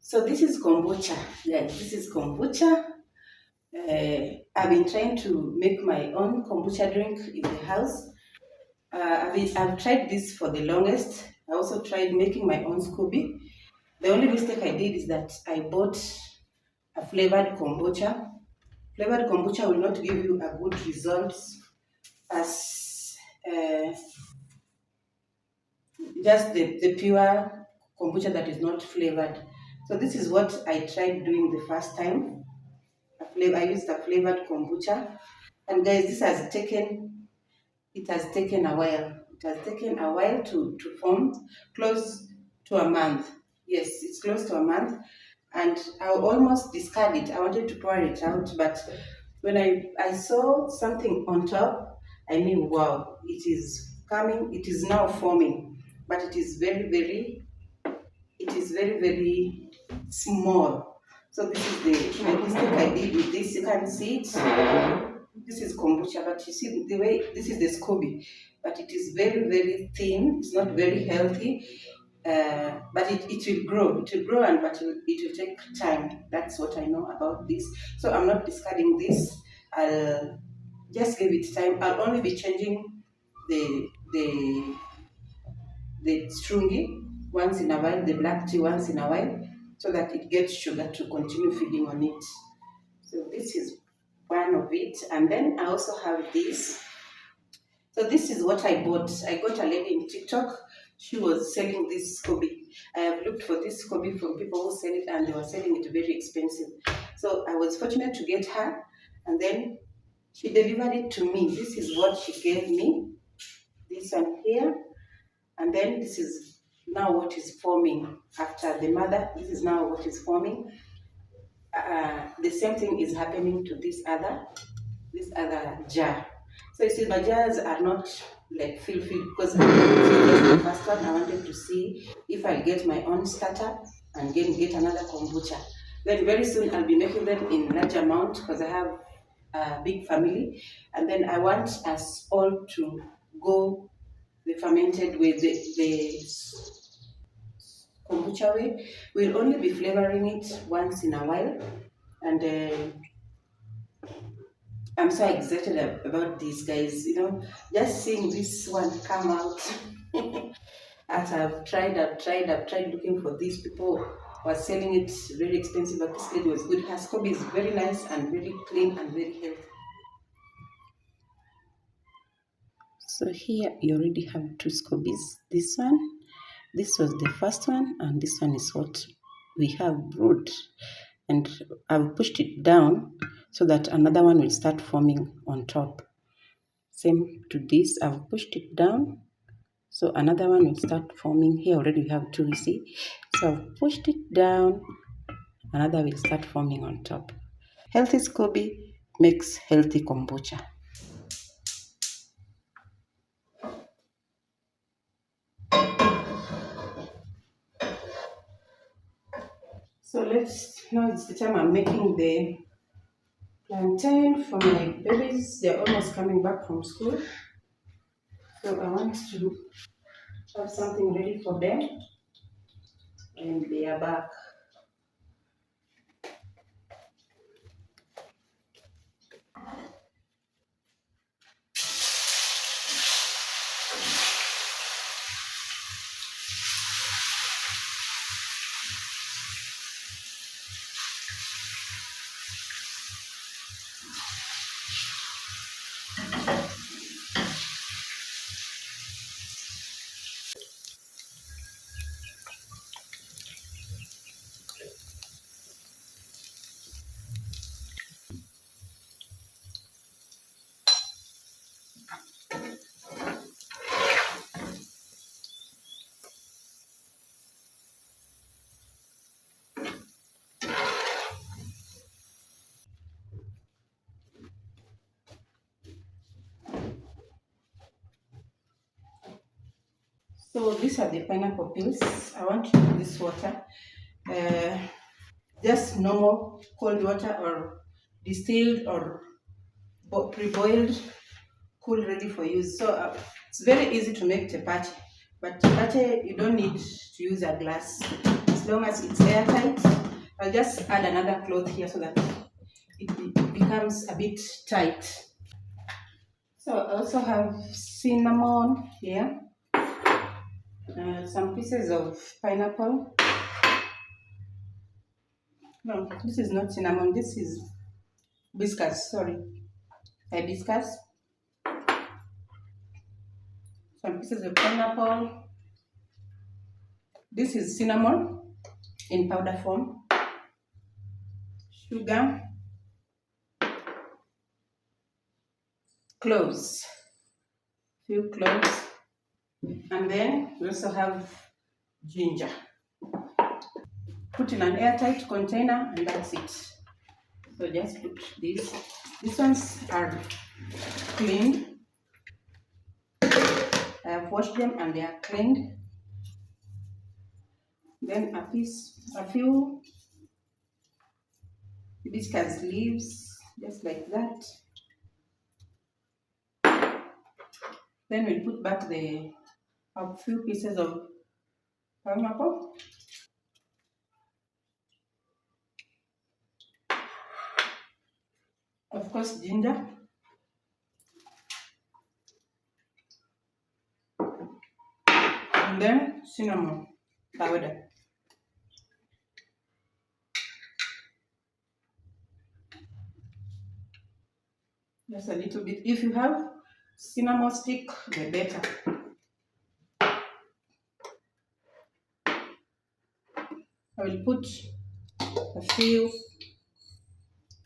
So this is kombucha, guys. This is kombucha. I've been trying to make my own kombucha drink in the house. I've tried this for the longest. I also tried making my own Scooby. The only mistake I did is that I bought a flavored kombucha. Flavored kombucha will not give you a good result as just the pure kombucha that is not flavored. So this is what I tried doing the first time. I used a flavored kombucha, and guys, it has taken a while. It has taken a while to form, close to a month. Yes, it's close to a month, and I almost discarded it. I wanted to pour it out, but when I saw something on top, I knew, wow, it is coming. It is now forming, but it is very, very small. So this is the mistake I did with this. You can see it. This is kombucha, but you see the way this is the SCOBY, but it is very, very thin. It's not very healthy, but it will grow. It will grow, but it will take time. That's what I know about this. So I'm not discarding this. I'll just give it time. I'll only be changing the strungi once in a while, the black tea once in a while, so that it gets sugar to continue feeding on it. So this is one of it, and then I also have this. So this is what I bought. I got a lady in TikTok. She was selling this SCOBY. I have looked for this SCOBY from people who sell it, and they were selling it very expensive. So I was fortunate to get her, and then she delivered it to me. This is what she gave me. This one here, and then this is now what is forming after the mother. This is now what is forming. The same thing is happening to this other jar. So you see, my jars are not like filled because the first one I wanted to see if I get my own starter and get another kombucha. Then very soon I'll be making them in large amount because I have a big family, and then I want us all to go the fermented way, the kombucha way. We'll only be flavoring it once in a while, and I'm so excited about these guys. You know, just seeing this one come out. As I've tried looking for these people who are selling it very expensive, but this lady was good. Her SCOBY is very nice and very clean and very healthy. So here you already have two SCOBYs. This was the first one, and this one is what we have brewed. And I've pushed it down so that another one will start forming on top. Same to this, I've pushed it down so another one will start forming. Here already we have two, you see. So I've pushed it down, another will start forming on top. Healthy SCOBY makes healthy kombucha. So now it's the time I'm making the plantain for my babies. They're almost coming back from school. So I want to have something ready for them and they are back. So these are the pineapple peels. I want to use this water, just normal cold water or distilled or pre-boiled, cool, ready for use. So it's very easy to make tepache, but tepache you don't need to use a glass. It's as long as it's airtight. I'll just add another cloth here so that it becomes a bit tight. So I also have cinnamon here, some pieces of pineapple. No, this is not cinnamon, this is hibiscus, sorry. Hibiscus. Some pieces of pineapple. This is cinnamon in powder form. Sugar. Cloves. Few cloves. And then we also have ginger. Put in an airtight container and that's it. So just put this. These ones are cleaned. I have washed them and they are cleaned. Then a few hibiscus leaves, just like that. Then we'll put back a few pieces of pineapple. Of course, ginger. And then cinnamon powder. Just a little bit. If you have cinnamon stick, the better. I will put a few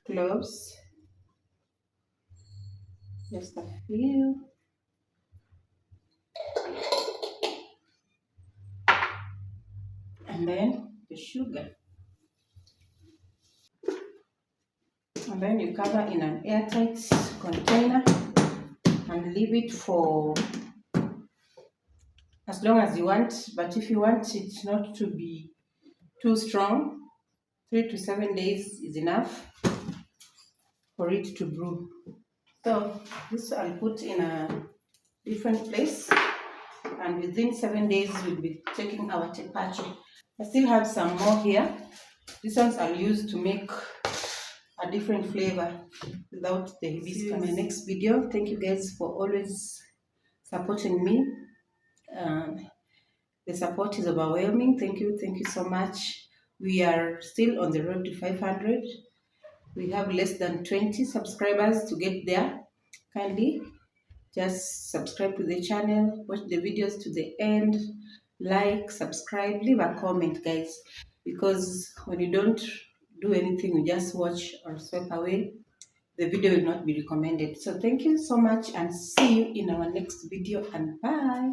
cloves. Just a few. And then the sugar. And then you cover in an airtight container and leave it for as long as you want. But if you want it not to be too strong, 3 to 7 days is enough for it to brew. So this I'll put in a different place, and within 7 days we'll be taking our tepache. I still have some more here. These ones I'll use to make a different flavor without the hibiscus. In my next video. Thank you guys for always supporting me. The support is overwhelming. Thank you so much. We are still on the road to 500. We have less than 20 subscribers to get there. Kindly just subscribe to the channel, watch the videos to the end, like, subscribe, leave a comment, guys, because when you don't do anything, you just watch or swipe away, the video will not be recommended. So thank you so much and see you in our next video, and bye.